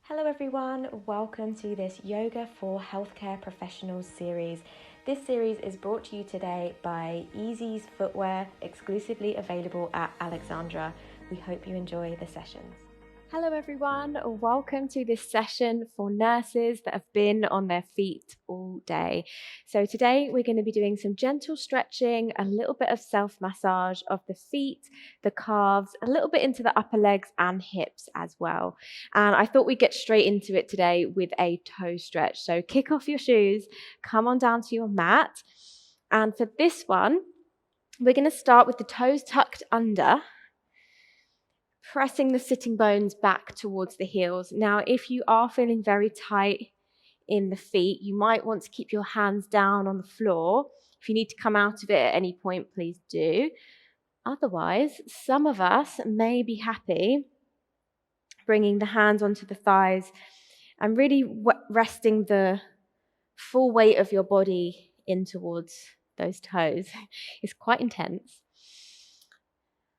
Hello everyone, welcome to this Yoga for Healthcare Professionals series. This series is brought to you today by Ezeez footwear, exclusively available at Alexandra. We hope you enjoy the sessions. Hello everyone, welcome to this session for nurses that have been on their feet all day. So today we're going to be doing some gentle stretching, a little bit of self-massage of the feet, the calves, a little bit into the upper legs and hips as well. And I thought we'd get straight into it today with a toe stretch. So kick off your shoes, come on down to your mat. And for this one, we're going to start with the toes tucked under, pressing the sitting bones back towards the heels. Now, if you are feeling very tight in the feet, you might want to keep your hands down on the floor. If you need to come out of it at any point, please do. Otherwise, some of us may be happy bringing the hands onto the thighs and really resting the full weight of your body in towards those toes. It's quite intense.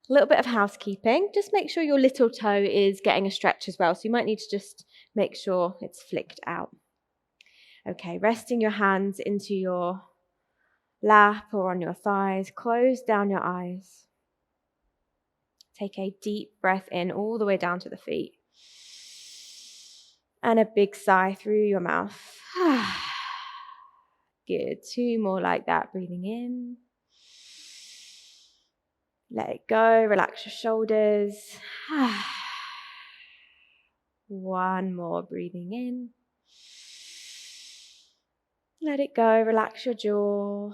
A little bit of housekeeping. Just make sure your little toe is getting a stretch as well. So you might need to just make sure it's flicked out. Okay, resting your hands into your lap or on your thighs. Close down your eyes. Take a deep breath in all the way down to the feet. And a big sigh through your mouth. Good. 2 more like that. Breathing in. Let it go. Relax your shoulders. 1 more. Breathing in. Let it go. Relax your jaw.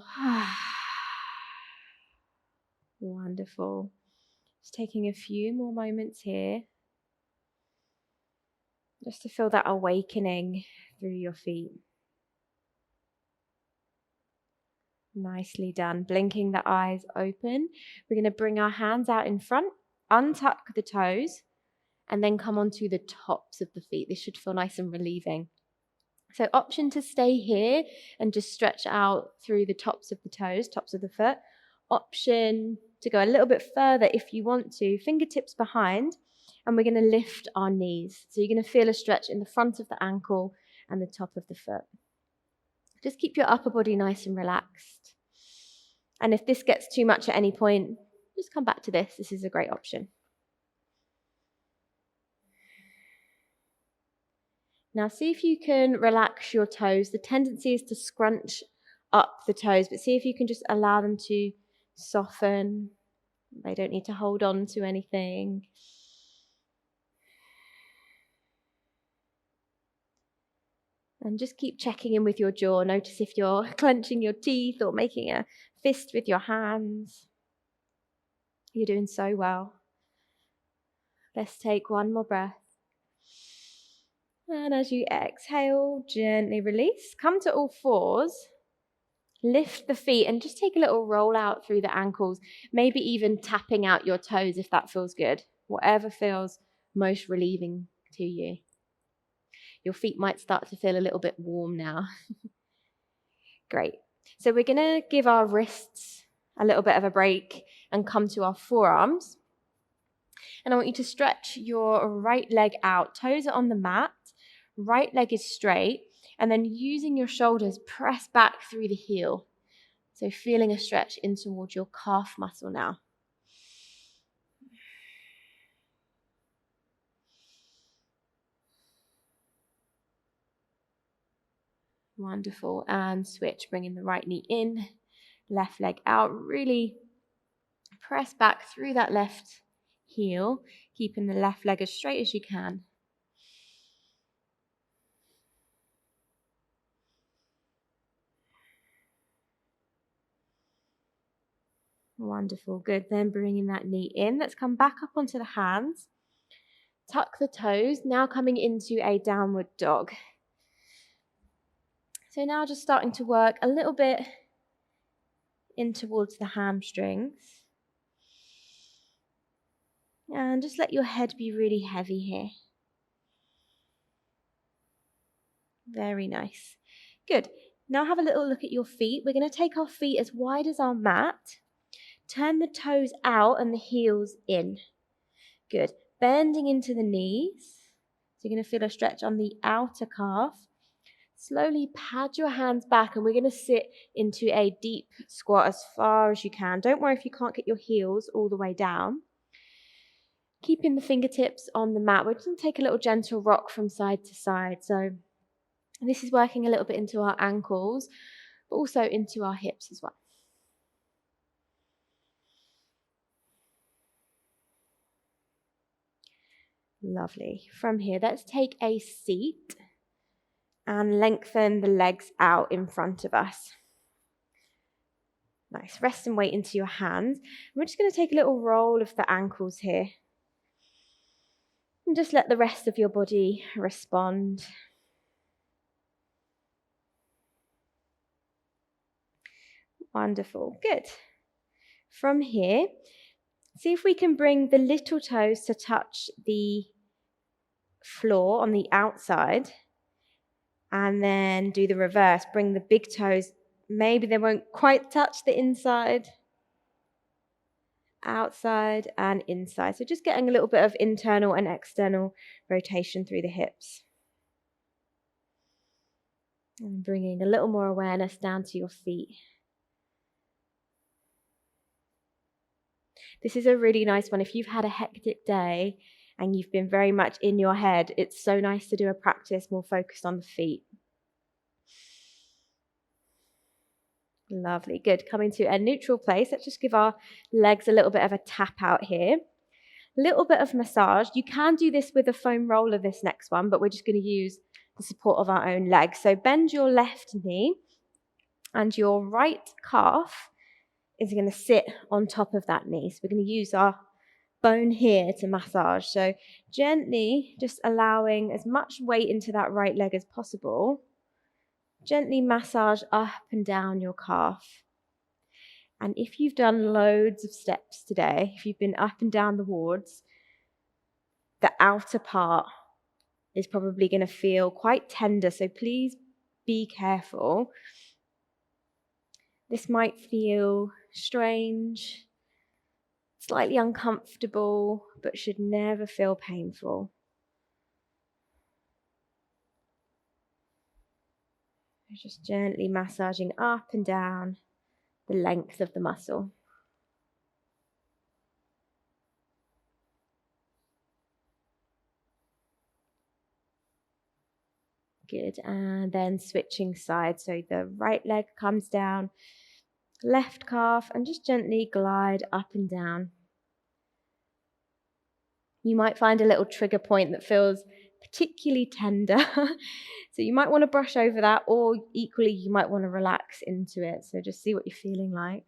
Wonderful. Just taking a few more moments here. Just to feel that awakening through your feet. Nicely done. Blinking the eyes open. We're going to bring our hands out in front, untuck the toes, and then come onto the tops of the feet. This should feel nice and relieving. So option to stay here and just stretch out through the tops of the toes, tops of the foot. Option to go a little bit further if you want to, fingertips behind, and we're going to lift our knees. So you're going to feel a stretch in the front of the ankle and the top of the foot. Just keep your upper body nice and relaxed. And if this gets too much at any point, just come back to this. This is a great option. Now see if you can relax your toes. The tendency is to scrunch up the toes, but see if you can just allow them to soften. They don't need to hold on to anything. And just keep checking in with your jaw. Notice if you're clenching your teeth or making a fist with your hands. You're doing so well. Let's take 1 more breath. And as you exhale, gently release. Come to all fours. Lift the feet and just take a little roll out through the ankles. Maybe even tapping out your toes if that feels good. Whatever feels most relieving to you. Your feet might start to feel a little bit warm now. Great. So we're going to give our wrists a little bit of a break and come to our forearms. And I want you to stretch your right leg out. Toes are on the mat. Right leg is straight. And then using your shoulders, press back through the heel. So feeling a stretch in towards your calf muscle now. Wonderful. And switch, bringing the right knee in, left leg out. Really press back through that left heel, keeping the left leg as straight as you can. Wonderful. Good. Then bringing that knee in. Let's come back up onto the hands. Tuck the toes. Now coming into a downward dog. So now just starting to work a little bit in towards the hamstrings. And just let your head be really heavy here. Very nice. Good. Now have a little look at your feet. We're going to take our feet as wide as our mat. Turn the toes out and the heels in. Good. Bending into the knees. So you're going to feel a stretch on the outer calf. Slowly pad your hands back, and we're going to sit into a deep squat as far as you can. Don't worry if you can't get your heels all the way down. Keeping the fingertips on the mat, we're just going to take a little gentle rock from side to side. So this is working a little bit into our ankles, but also into our hips as well. Lovely. From here, let's take a seat and lengthen the legs out in front of us. Nice. Rest and weight into your hands. We're just going to take a little roll of the ankles here. And just let the rest of your body respond. Wonderful. Good. From here, see if we can bring the little toes to touch the floor on the outside. And then do the reverse. Bring the big toes. Maybe they won't quite touch the inside. Outside and inside. So just getting a little bit of internal and external rotation through the hips. And bringing a little more awareness down to your feet. This is a really nice one. If you've had a hectic day and you've been very much in your head, it's so nice to do a practice more focused on the feet. Lovely, good. Coming to a neutral place. Let's just give our legs a little bit of a tap out here. Little bit of massage. You can do this with a foam roller, this next one, but we're just going to use the support of our own legs. So bend your left knee and your right calf is going to sit on top of that knee. So we're going to use our bone here to massage. So gently just allowing as much weight into that right leg as possible. Gently massage up and down your calf. And if you've done loads of steps today, if you've been up and down the wards, the outer part is probably going to feel quite tender. So please be careful. This might feel strange, slightly uncomfortable, but should never feel painful. Just gently massaging up and down the length of the muscle. Good, and then switching sides. So the right leg comes down, left calf, and just gently glide up and down. You might find a little trigger point that feels particularly tender. So you might want to brush over that, or equally you might want to relax into it. So just see what you're feeling like.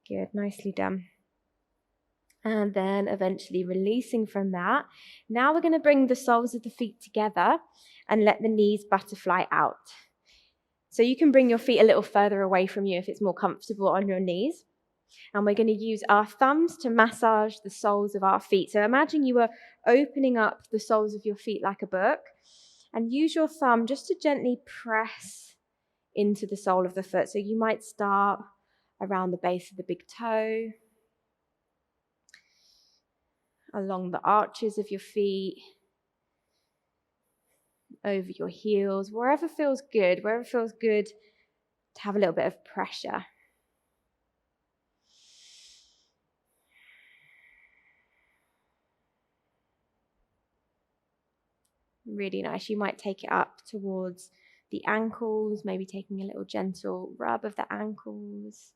Good, nicely done. And then eventually releasing from that. Now we're going to bring the soles of the feet together and let the knees butterfly out. So you can bring your feet a little further away from you if it's more comfortable on your knees. And we're going to use our thumbs to massage the soles of our feet. So imagine you were opening up the soles of your feet like a book, and use your thumb just to gently press into the sole of the foot. So you might start around the base of the big toe, along the arches of your feet, over your heels, wherever feels good to have a little bit of pressure. Really nice. You might take it up towards the ankles, maybe taking a little gentle rub of the ankles.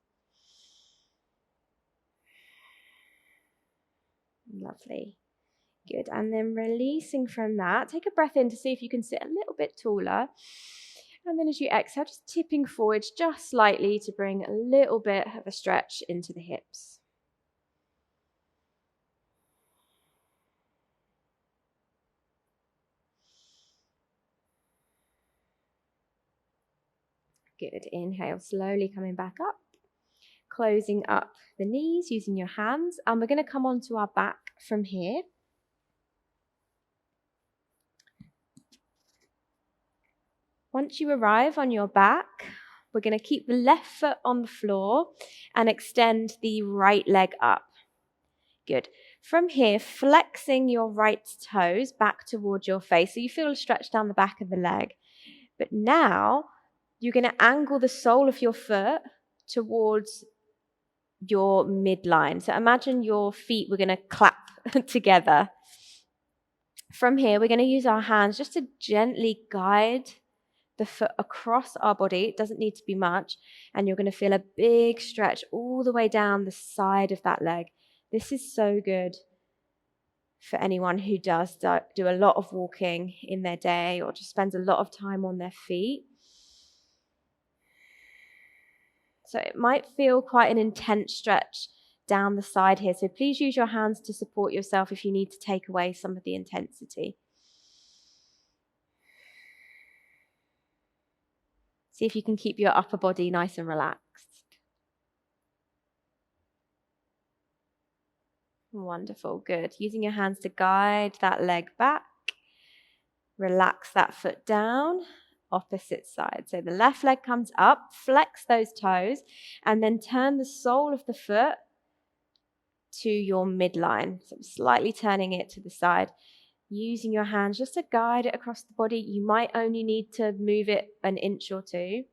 Lovely. Good. And then releasing from that, take a breath in to see if you can sit a little bit taller. And then as you exhale, just tipping forwards just slightly to bring a little bit of a stretch into the hips. Good. Inhale, slowly coming back up. Closing up the knees using your hands. And we're going to come onto our back from here. Once you arrive on your back, we're going to keep the left foot on the floor and extend the right leg up. Good. From here, flexing your right toes back towards your face. So you feel a stretch down the back of the leg. But now you're going to angle the sole of your foot towards your midline. So imagine your feet were going to clap together. From here, we're going to use our hands just to gently guide the foot across our body. It doesn't need to be much. And you're going to feel a big stretch all the way down the side of that leg. This is so good for anyone who does do a lot of walking in their day or just spends a lot of time on their feet. So it might feel quite an intense stretch down the side here. So please use your hands to support yourself if you need to take away some of the intensity. See if you can keep your upper body nice and relaxed. Wonderful, good. Using your hands to guide that leg back. Relax that foot down, opposite side. So the left leg comes up, flex those toes, and then turn the sole of the foot to your midline. So I'm slightly turning it to the side. Using your hands just to guide it across the body. You might only need to move it an inch or two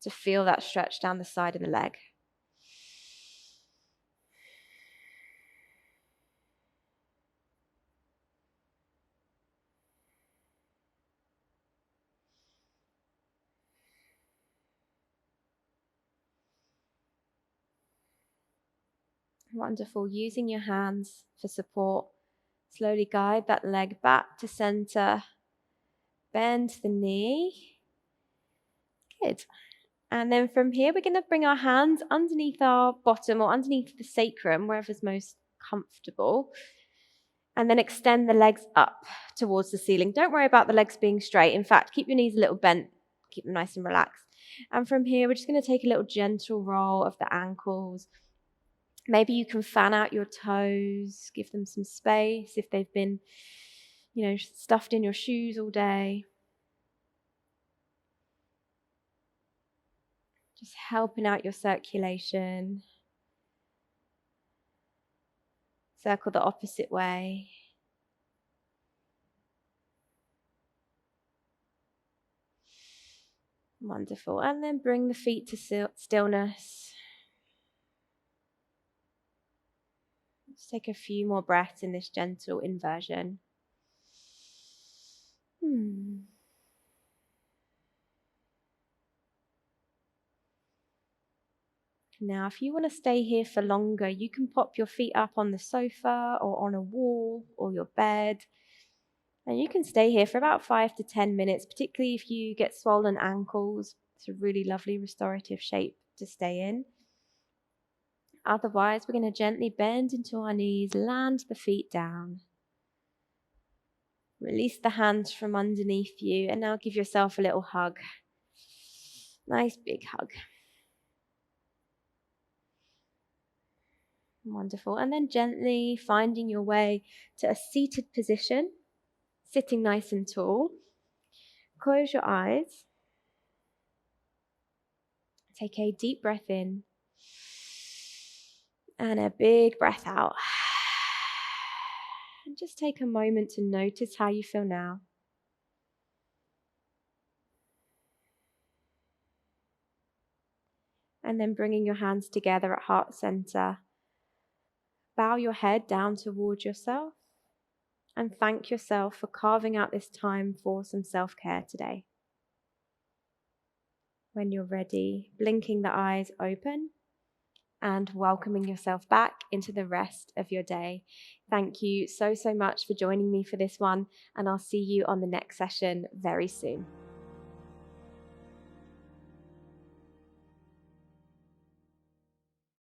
to feel that stretch down the side of the leg. Wonderful. Using your hands for support. Slowly guide that leg back to center. Bend the knee. Good. And then from here, we're going to bring our hands underneath our bottom or underneath the sacrum, wherever's most comfortable. And then extend the legs up towards the ceiling. Don't worry about the legs being straight. In fact, keep your knees a little bent. Keep them nice and relaxed. And from here, we're just going to take a little gentle roll of the ankles. Maybe you can fan out your toes, give them some space if they've been, stuffed in your shoes all day. Just helping out your circulation. Circle the opposite way. Wonderful. And then bring the feet to stillness. Just take a few more breaths in this gentle inversion. Now, if you want to stay here for longer, you can pop your feet up on the sofa or on a wall or your bed. And you can stay here for about 5 to 10 minutes, particularly if you get swollen ankles. It's a really lovely restorative shape to stay in. Otherwise, we're going to gently bend into our knees, land the feet down. Release the hands from underneath you, and now give yourself a little hug. Nice big hug. Wonderful. And then gently finding your way to a seated position, sitting nice and tall. Close your eyes. Take a deep breath in and a big breath out. And just take a moment to notice how you feel now. And then bringing your hands together at heart center. Bow your head down towards yourself and thank yourself for carving out this time for some self-care today. When you're ready, blinking the eyes open and welcoming yourself back into the rest of your day. Thank you so much for joining me for this one, and I'll see you on the next session very soon.